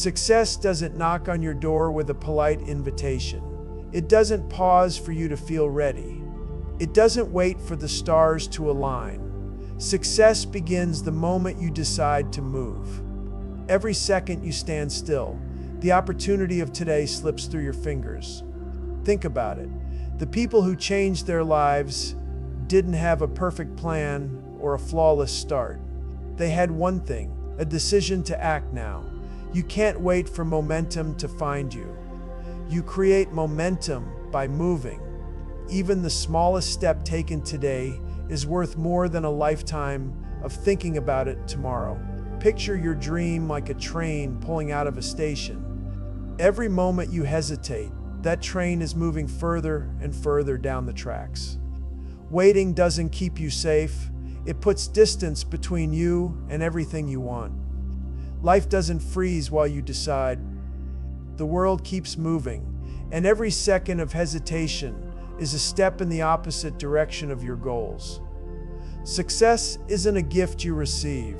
Success doesn't knock on your door with a polite invitation. It doesn't pause for you to feel ready. It doesn't wait for the stars to align. Success begins the moment you decide to move. Every second you stand still, the opportunity of today slips through your fingers. Think about it. The people who changed their lives didn't have a perfect plan or a flawless start. They had one thing, a decision to act now. You can't wait for momentum to find you. You create momentum by moving. Even the smallest step taken today is worth more than a lifetime of thinking about it tomorrow. Picture your dream like a train pulling out of a station. Every moment you hesitate, that train is moving further and further down the tracks. Waiting doesn't keep you safe. It puts distance between you and everything you want. Life doesn't freeze while you decide. The world keeps moving, and every second of hesitation is a step in the opposite direction of your goals. Success isn't a gift you receive.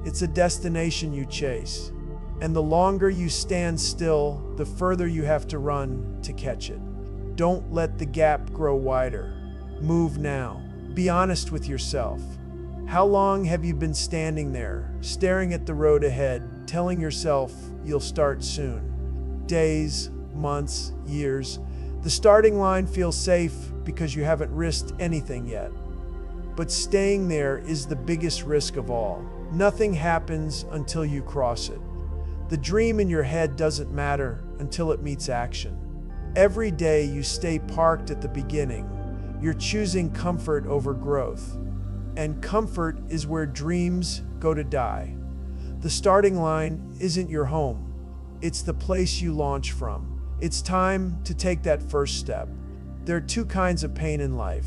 It's a destination you chase. And the longer you stand still, the further you have to run to catch it. Don't let the gap grow wider. Move now. Be honest with yourself. How long have you been standing there, staring at the road ahead, telling yourself you'll start soon? Days, months, years. The starting line feels safe because you haven't risked anything yet. But staying there is the biggest risk of all. Nothing happens until you cross it. The dream in your head doesn't matter until it meets action. Every day you stay parked at the beginning. You're choosing comfort over growth. And comfort is where dreams go to die. The starting line isn't your home. It's the place you launch from. It's time to take that first step. There are two kinds of pain in life: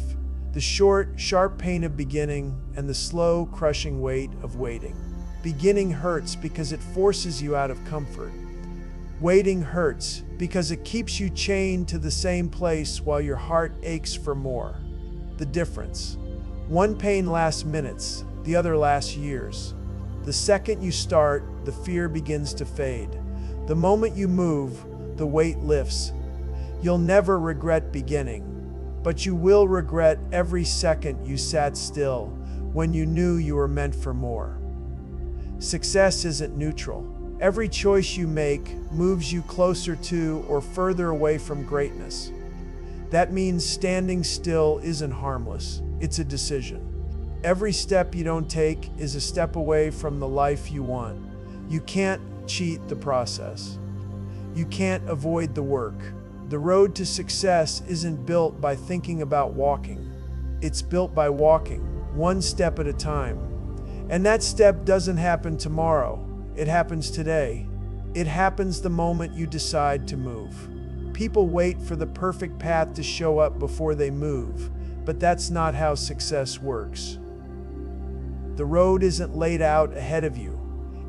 the short, sharp pain of beginning and the slow, crushing weight of waiting. Beginning hurts because it forces you out of comfort. Waiting hurts because it keeps you chained to the same place while your heart aches for more. The difference: one pain lasts minutes, the other lasts years. The second you start, the fear begins to fade. The moment you move, the weight lifts. You'll never regret beginning, but you will regret every second you sat still when you knew you were meant for more. Success isn't neutral. Every choice you make moves you closer to or further away from greatness. That means standing still isn't harmless. It's a decision. Every step you don't take is a step away from the life you want. You can't cheat the process. You can't avoid the work. The road to success isn't built by thinking about walking. It's built by walking, one step at a time. And that step doesn't happen tomorrow. It happens today. It happens the moment you decide to move. People wait for the perfect path to show up before they move, but that's not how success works. The road isn't laid out ahead of you.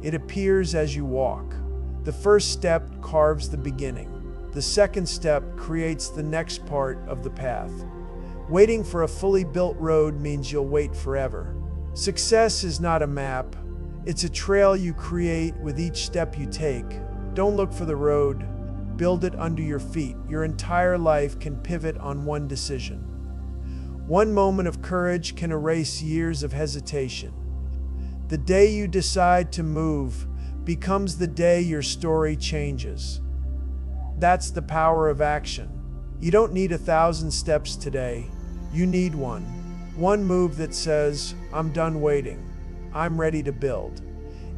It appears as you walk. The first step carves the beginning. The second step creates the next part of the path. Waiting for a fully built road means you'll wait forever. Success is not a map. It's a trail you create with each step you take. Don't look for the road. Build it under your feet. Your entire life can pivot on one decision. One moment of courage can erase years of hesitation. The day you decide to move becomes the day your story changes. That's the power of action. You don't need 1,000 steps today. You need one. One move that says, "I'm done waiting. I'm ready to build."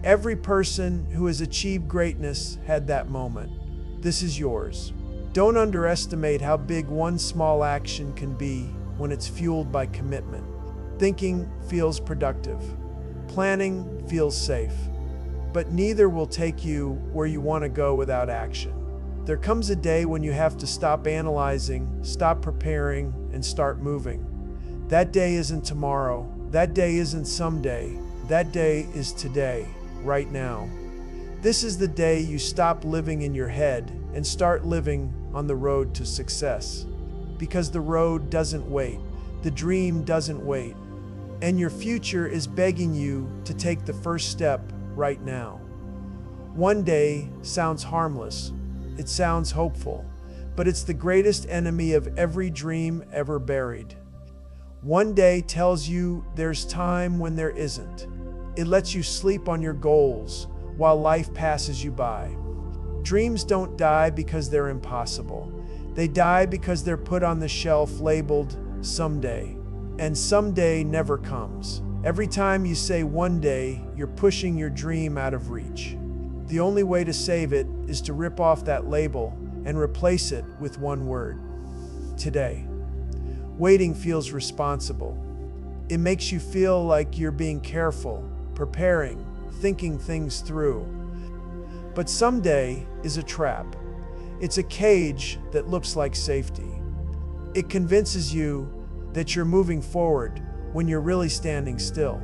Every person who has achieved greatness had that moment. This is yours. Don't underestimate how big one small action can be when it's fueled by commitment. Thinking feels productive. Planning feels safe. But neither will take you where you want to go without action. There comes a day when you have to stop analyzing, stop preparing, and start moving. That day isn't tomorrow. That day isn't someday. That day is today, right now. This is the day you stop living in your head and start living on the road to success. Because the road doesn't wait. The dream doesn't wait. And your future is begging you to take the first step right now. One day sounds harmless. It sounds hopeful, but it's the greatest enemy of every dream ever buried. One day tells you there's time when there isn't. It lets you sleep on your goals while life passes you by. Dreams don't die because they're impossible. They die because they're put on the shelf labeled someday. And someday never comes. Every time you say one day, you're pushing your dream out of reach. The only way to save it is to rip off that label and replace it with one word: today. Waiting feels responsible. It makes you feel like you're being careful, preparing, thinking things through. But someday is a trap. It's a cage that looks like safety. It convinces you that you're moving forward when you're really standing still.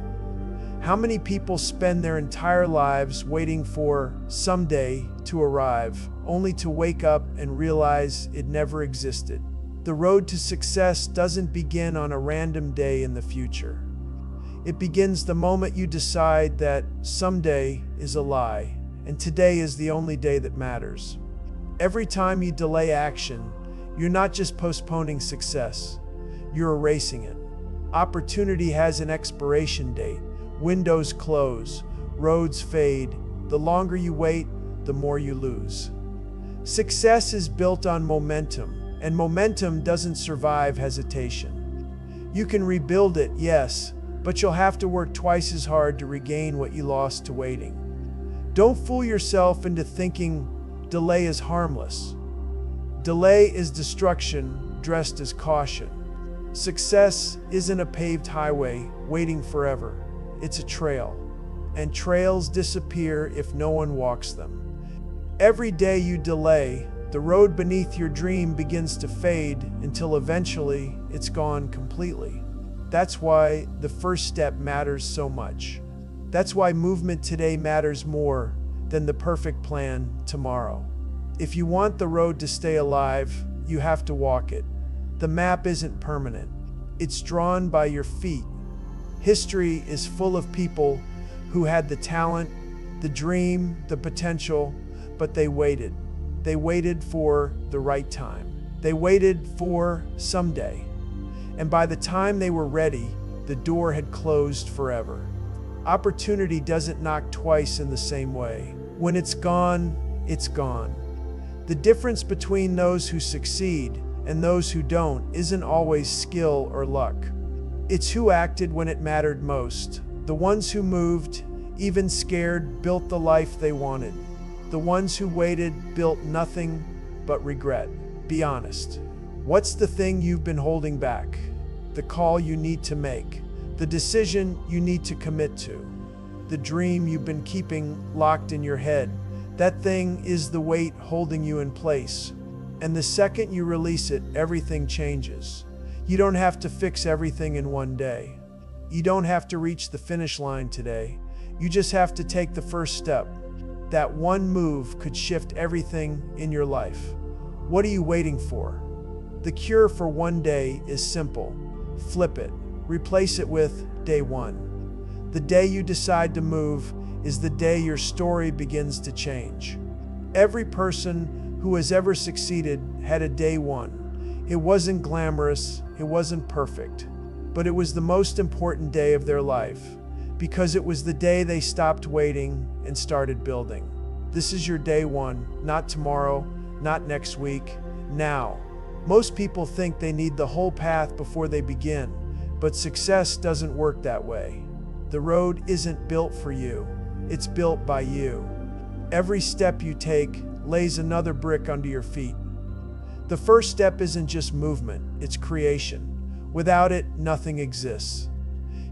How many people spend their entire lives waiting for someday to arrive, only to wake up and realize it never existed? The road to success doesn't begin on a random day in the future. It begins the moment you decide that someday is a lie, and today is the only day that matters. Every time you delay action, you're not just postponing success, you're erasing it. Opportunity has an expiration date. Windows close, roads fade. The longer you wait, the more you lose. Success is built on momentum, and momentum doesn't survive hesitation. You can rebuild it, yes, but you'll have to work twice as hard to regain what you lost to waiting. Don't fool yourself into thinking delay is harmless. Delay is destruction dressed as caution. Success isn't a paved highway waiting forever. It's a trail, and trails disappear if no one walks them. Every day you delay, the road beneath your dream begins to fade until eventually it's gone completely. That's why the first step matters so much. That's why movement today matters more than the perfect plan tomorrow. If you want the road to stay alive, you have to walk it. The map isn't permanent. It's drawn by your feet. History is full of people who had the talent, the dream, the potential, but they waited. They waited for the right time. They waited for someday. And by the time they were ready, the door had closed forever. Opportunity doesn't knock twice in the same way. When it's gone, it's gone. The difference between those who succeed and those who don't isn't always skill or luck. It's who acted when it mattered most. The ones who moved, even scared, built the life they wanted. The ones who waited built nothing but regret. Be honest. What's the thing you've been holding back? The call you need to make. The decision you need to commit to. The dream you've been keeping locked in your head. That thing is the weight holding you in place. And the second you release it, everything changes. You don't have to fix everything in one day. You don't have to reach the finish line today. You just have to take the first step. That one move could shift everything in your life. What are you waiting for? The cure for one day is simple. Flip it. Replace it with day one. The day you decide to move is the day your story begins to change. Every person who has ever succeeded had a day one. It wasn't glamorous, it wasn't perfect, but it was the most important day of their life because it was the day they stopped waiting and started building. This is your day one, not tomorrow, not next week, now. Most people think they need the whole path before they begin, but success doesn't work that way. The road isn't built for you, it's built by you. Every step you take lays another brick under your feet. The first step isn't just movement, it's creation. Without it, nothing exists.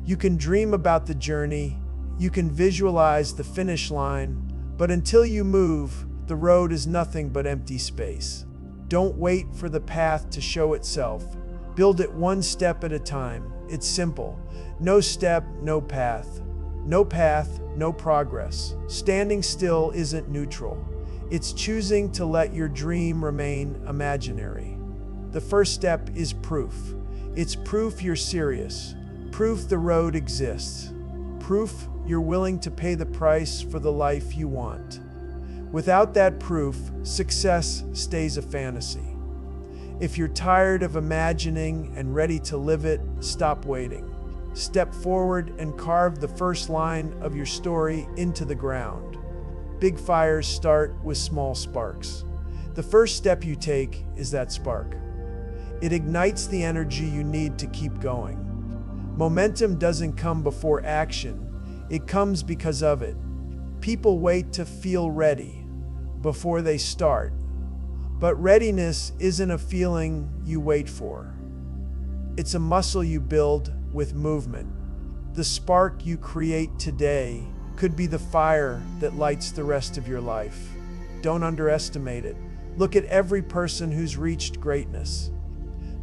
You can dream about the journey, you can visualize the finish line, but until you move, the road is nothing but empty space. Don't wait for the path to show itself. Build it one step at a time. It's simple. No step, no path. No path, no progress. Standing still isn't neutral. It's choosing to let your dream remain imaginary. The first step is proof. It's proof you're serious. Proof the road exists. Proof you're willing to pay the price for the life you want. Without that proof, success stays a fantasy. If you're tired of imagining and ready to live it, stop waiting. Step forward and carve the first line of your story into the ground. Big fires start with small sparks. The first step you take is that spark. It ignites the energy you need to keep going. Momentum doesn't come before action, it comes because of it. People wait to feel ready before they start. But readiness isn't a feeling you wait for. It's a muscle you build with movement. The spark you create today could be the fire that lights the rest of your life. Don't underestimate it. Look at every person who's reached greatness.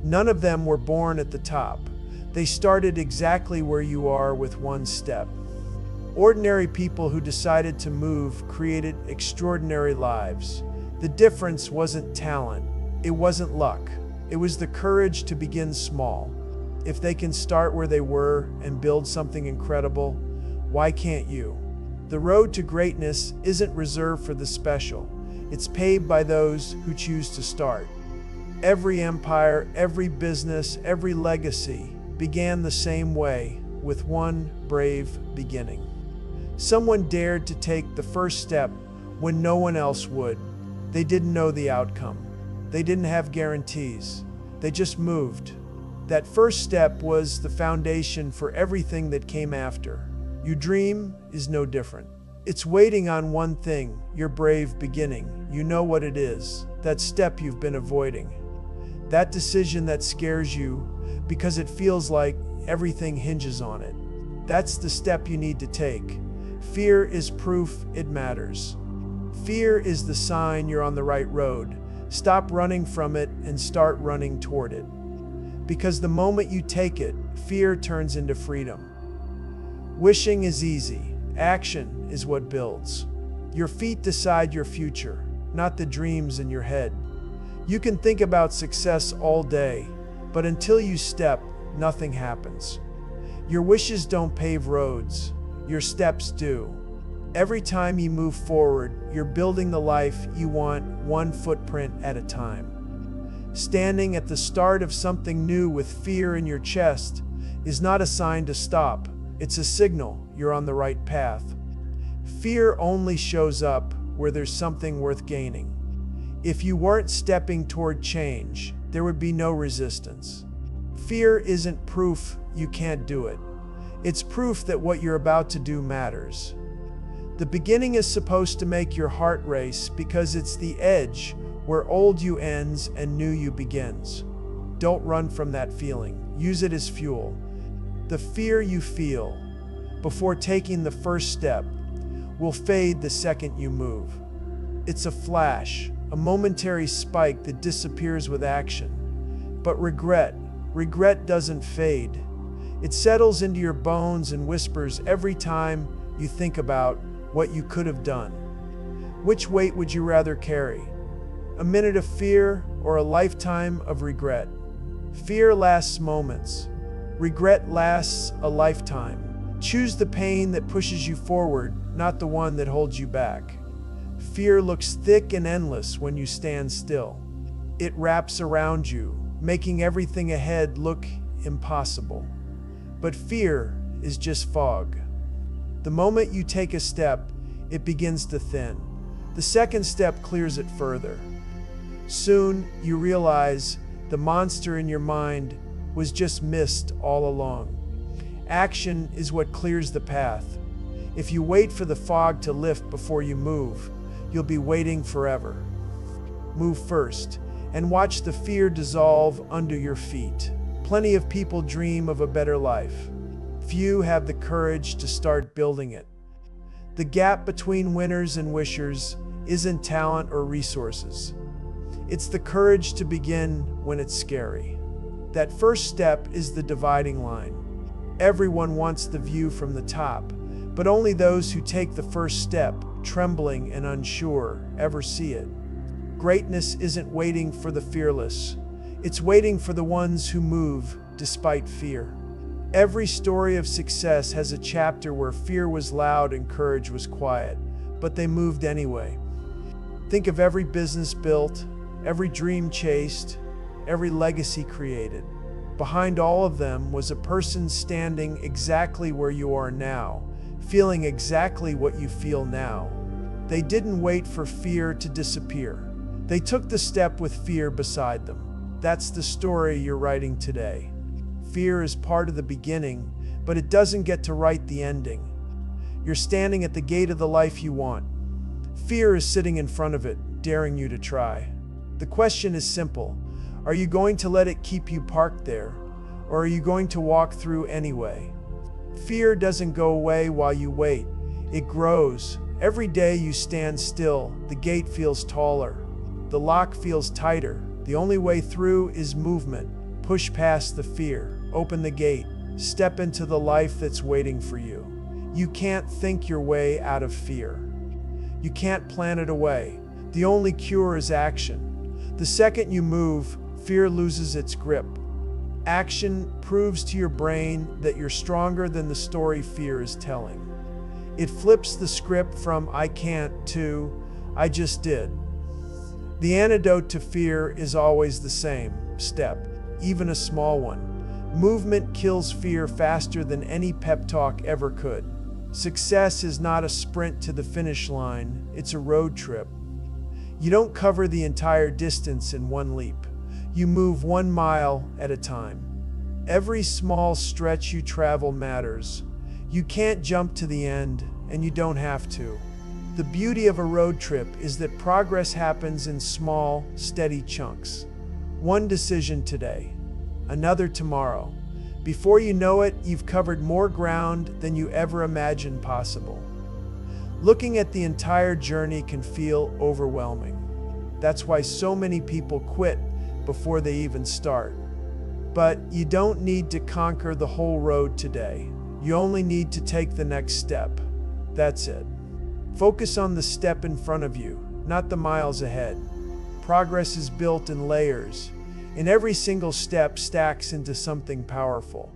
None of them were born at the top. They started exactly where you are with one step. Ordinary people who decided to move created extraordinary lives. The difference wasn't talent, it wasn't luck. It was the courage to begin small. If they can start where they were and build something incredible, why can't you? The road to greatness isn't reserved for the special. It's paved by those who choose to start. Every empire, every business, every legacy began the same way, with one brave beginning. Someone dared to take the first step when no one else would. They didn't know the outcome. They didn't have guarantees. They just moved. That first step was the foundation for everything that came after. Your dream is no different. It's waiting on one thing, your brave beginning. You know what it is, that step you've been avoiding. That decision that scares you because it feels like everything hinges on it. That's the step you need to take. Fear is proof it matters. Fear is the sign you're on the right road. Stop running from it and start running toward it. Because the moment you take it, fear turns into freedom. Wishing is easy. Action is what builds. Your feet decide your future, not the dreams in your head. You can think about success all day, but until you step, nothing happens. Your wishes don't pave roads, your steps do. Every time you move forward, you're building the life you want, one footprint at a time. Standing at the start of something new with fear in your chest is not a sign to stop. It's a signal you're on the right path. Fear only shows up where there's something worth gaining. If you weren't stepping toward change, there would be no resistance. Fear isn't proof you can't do it. It's proof that what you're about to do matters. The beginning is supposed to make your heart race because it's the edge where old you ends and new you begins. Don't run from that feeling. Use it as fuel. The fear you feel before taking the first step will fade the second you move. It's a flash, a momentary spike that disappears with action. But regret doesn't fade. It settles into your bones and whispers every time you think about what you could have done. Which weight would you rather carry? A minute of fear or a lifetime of regret? Fear lasts moments. Regret lasts a lifetime. Choose the pain that pushes you forward, not the one that holds you back. Fear looks thick and endless when you stand still. It wraps around you, making everything ahead look impossible. But fear is just fog. The moment you take a step, it begins to thin. The second step clears it further. Soon, you realize the monster in your mind was just mist all along. Action is what clears the path. If you wait for the fog to lift before you move, you'll be waiting forever. Move first, and watch the fear dissolve under your feet. Plenty of people dream of a better life. Few have the courage to start building it. The gap between winners and wishers isn't talent or resources. It's the courage to begin when it's scary. That first step is the dividing line. Everyone wants the view from the top, but only those who take the first step, trembling and unsure, ever see it. Greatness isn't waiting for the fearless. It's waiting for the ones who move despite fear. Every story of success has a chapter where fear was loud and courage was quiet, but they moved anyway. Think of every business built, every dream chased, every legacy created. Behind all of them was a person standing exactly where you are now, feeling exactly what you feel now. They didn't wait for fear to disappear. They took the step with fear beside them. That's the story you're writing today. Fear is part of the beginning, but it doesn't get to write the ending. You're standing at the gate of the life you want. Fear is sitting in front of it, daring you to try. The question is simple. Are you going to let it keep you parked there, or are you going to walk through anyway? Fear doesn't go away while you wait. It grows. Every day you stand still, the gate feels taller. The lock feels tighter. The only way through is movement. Push past the fear. Open the gate. Step into the life that's waiting for you. You can't think your way out of fear. You can't plan it away. The only cure is action. The second you move, fear loses its grip. Action proves to your brain that you're stronger than the story fear is telling. It flips the script from "I can't" to "I just did." The antidote to fear is always the same step, even a small one. Movement kills fear faster than any pep talk ever could. Success is not a sprint to the finish line, it's a road trip. You don't cover the entire distance in one leap. You move 1 mile at a time. Every small stretch you travel matters. You can't jump to the end, and you don't have to. The beauty of a road trip is that progress happens in small, steady chunks. One decision today, another tomorrow. Before you know it, you've covered more ground than you ever imagined possible. Looking at the entire journey can feel overwhelming. That's why so many people quit before they even start. But you don't need to conquer the whole road today. You only need to take the next step. That's it. Focus on the step in front of you, not the miles ahead. Progress is built in layers, and every single step stacks into something powerful.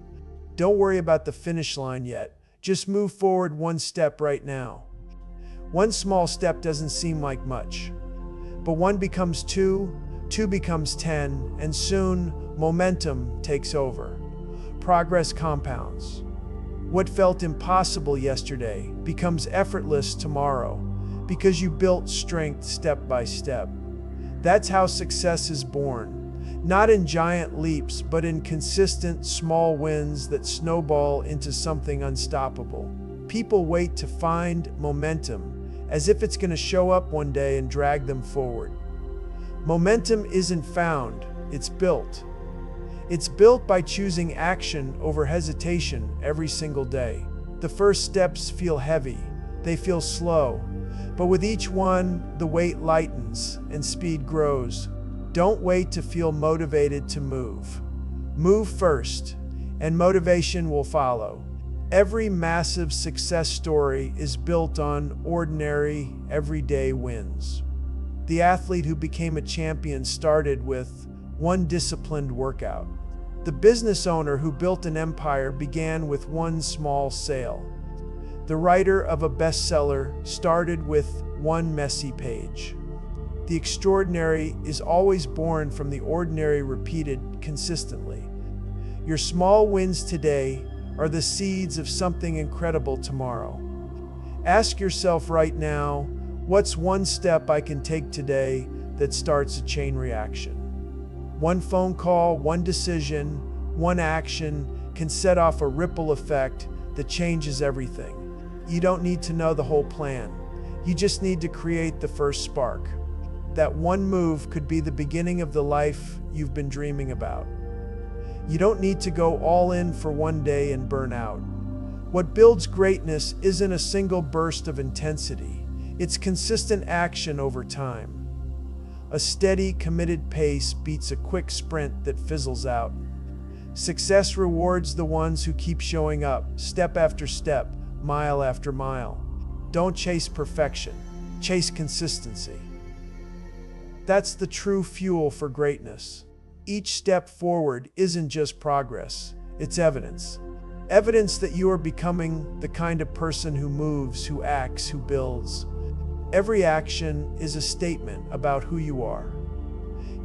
Don't worry about the finish line yet. Just move forward one step right now. One small step doesn't seem like much, but one becomes two, two becomes 10, and soon momentum takes over. Progress compounds. What felt impossible yesterday becomes effortless tomorrow because you built strength step by step. That's how success is born, not in giant leaps, but in consistent small wins that snowball into something unstoppable. People wait to find momentum as if it's going to show up one day and drag them forward. Momentum isn't found, it's built. It's built by choosing action over hesitation every single day. The first steps feel heavy, they feel slow, but with each one, the weight lightens and speed grows. Don't wait to feel motivated to move. Move first, and motivation will follow. Every massive success story is built on ordinary, everyday wins. The athlete who became a champion started with one disciplined workout. The business owner who built an empire began with one small sale. The writer of a bestseller started with one messy page. The extraordinary is always born from the ordinary repeated consistently. Your small wins today are the seeds of something incredible tomorrow. Ask yourself right now, what's one step I can take today that starts a chain reaction? One phone call, one decision, one action can set off a ripple effect that changes everything. You don't need to know the whole plan. You just need to create the first spark. That one move could be the beginning of the life you've been dreaming about. You don't need to go all in for one day and burn out. What builds greatness isn't a single burst of intensity. It's consistent action over time. A steady, committed pace beats a quick sprint that fizzles out. Success rewards the ones who keep showing up, step after step, mile after mile. Don't chase perfection, chase consistency. That's the true fuel for greatness. Each step forward isn't just progress, it's evidence. Evidence that you are becoming the kind of person who moves, who acts, who builds. Every action is a statement about who you are.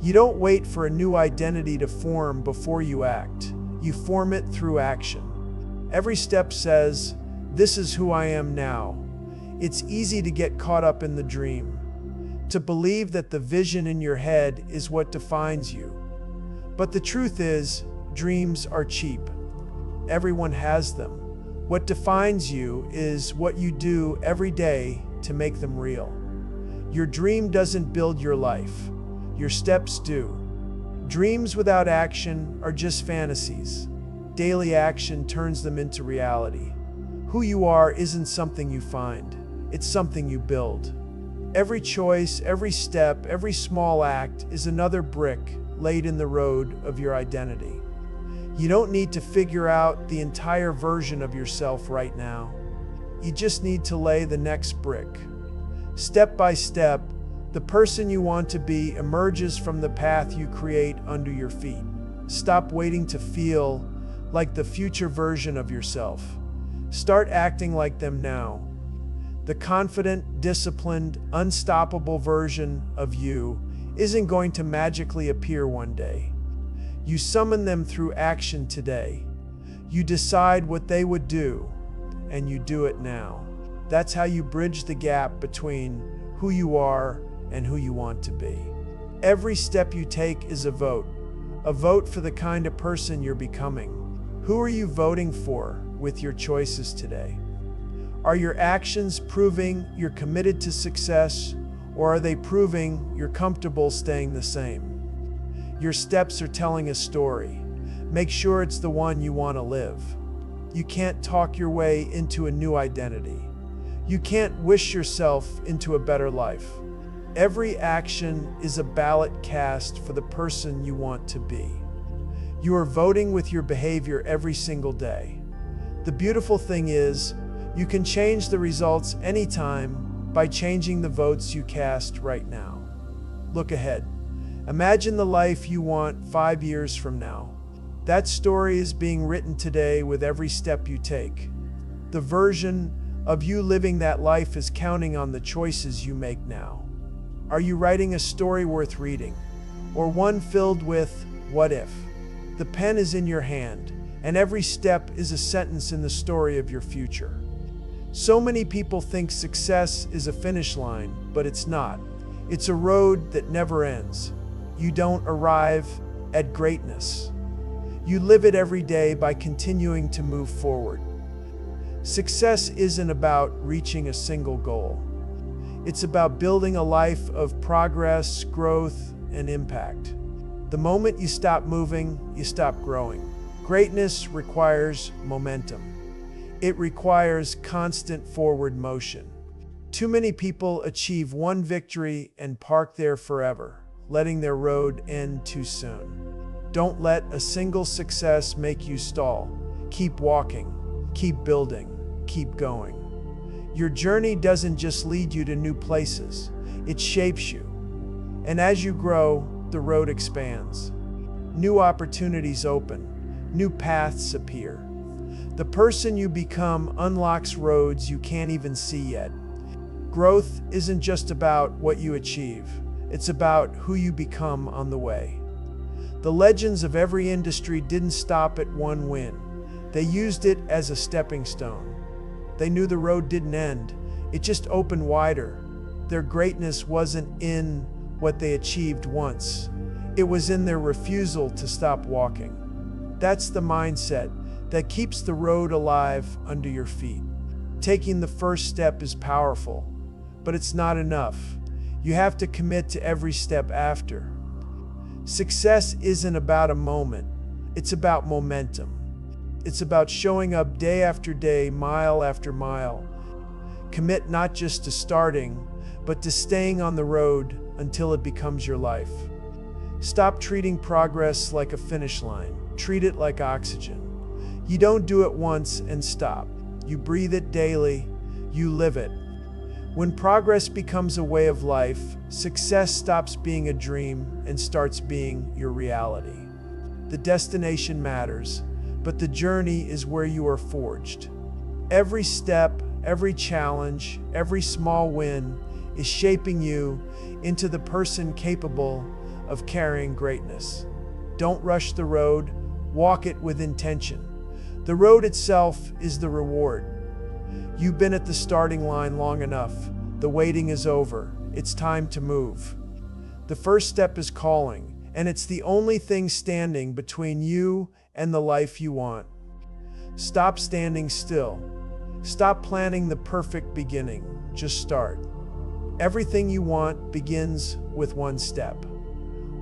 You don't wait for a new identity to form before you act. You form it through action. Every step says, "This is who I am now." It's easy to get caught up in the dream, to believe that the vision in your head is what defines you. But the truth is, dreams are cheap. Everyone has them. What defines you is what you do every day to make them real. Your dream doesn't build your life. Your steps do. Dreams without action are just fantasies. Daily action turns them into reality. Who you are isn't something you find. It's something you build. Every choice, every step, every small act is another brick laid in the road of your identity. You don't need to figure out the entire version of yourself right now. You just need to lay the next brick. Step by step, the person you want to be emerges from the path you create under your feet. Stop waiting to feel like the future version of yourself. Start acting like them now. The confident, disciplined, unstoppable version of you isn't going to magically appear one day. You summon them through action today. You decide what they would do, and you do it now. That's how you bridge the gap between who you are and who you want to be. Every step you take is a vote for the kind of person you're becoming. Who are you voting for with your choices today? Are your actions proving you're committed to success, or are they proving you're comfortable staying the same? Your steps are telling a story. Make sure it's the one you want to live. You can't talk your way into a new identity. You can't wish yourself into a better life. Every action is a ballot cast for the person you want to be. You are voting with your behavior every single day. The beautiful thing is, you can change the results anytime by changing the votes you cast right now. Look ahead. Imagine the life you want 5 years from now. That story is being written today with every step you take. The version of you living that life is counting on the choices you make now. Are you writing a story worth reading, or one filled with what if? The pen is in your hand, and every step is a sentence in the story of your future. So many people think success is a finish line, but it's not. It's a road that never ends. You don't arrive at greatness. You live it every day by continuing to move forward. Success isn't about reaching a single goal. It's about building a life of progress, growth, and impact. The moment you stop moving, you stop growing. Greatness requires momentum. It requires constant forward motion. Too many people achieve one victory and park there forever, letting their road end too soon. Don't let a single success make you stall. Keep walking, keep building, keep going. Your journey doesn't just lead you to new places, it shapes you. And as you grow, the road expands. New opportunities open, new paths appear. The person you become unlocks roads you can't even see yet. Growth isn't just about what you achieve, it's about who you become on the way. The legends of every industry didn't stop at one win. They used it as a stepping stone. They knew the road didn't end, it just opened wider. Their greatness wasn't in what they achieved once. It was in their refusal to stop walking. That's the mindset that keeps the road alive under your feet. Taking the first step is powerful, but it's not enough. You have to commit to every step after. Success isn't about a moment, it's about momentum. It's about showing up day after day, mile after mile. Commit not just to starting, but to staying on the road until it becomes your life. Stop treating progress like a finish line. Treat it like oxygen. You don't do it once and stop. You breathe it daily. You live it. When progress becomes a way of life, success stops being a dream and starts being your reality. The destination matters, but the journey is where you are forged. Every step, every challenge, every small win is shaping you into the person capable of carrying greatness. Don't rush the road, walk it with intention. The road itself is the reward. You've been at the starting line long enough. The waiting is over. It's time to move. The first step is calling, and it's the only thing standing between you and the life you want. Stop standing still. Stop planning the perfect beginning. Just start. Everything you want begins with one step.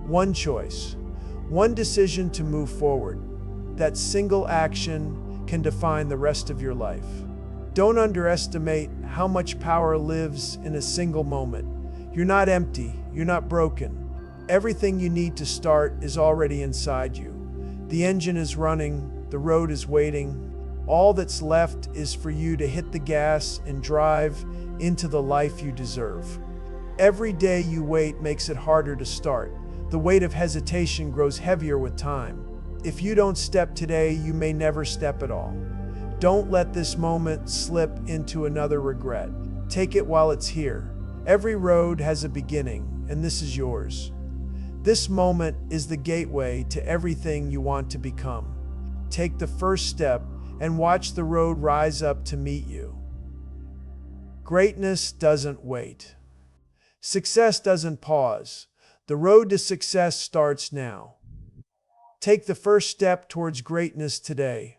One choice. One decision to move forward. That single action can define the rest of your life. Don't underestimate how much power lives in a single moment. You're not empty. You're not broken. Everything you need to start is already inside you. The engine is running. The road is waiting. All that's left is for you to hit the gas and drive into the life you deserve. Every day you wait makes it harder to start. The weight of hesitation grows heavier with time. If you don't step today, you may never step at all. Don't let this moment slip into another regret. Take it while it's here. Every road has a beginning, and this is yours. This moment is the gateway to everything you want to become. Take the first step and watch the road rise up to meet you. Greatness doesn't wait. Success doesn't pause. The road to success starts now. Take the first step towards greatness today.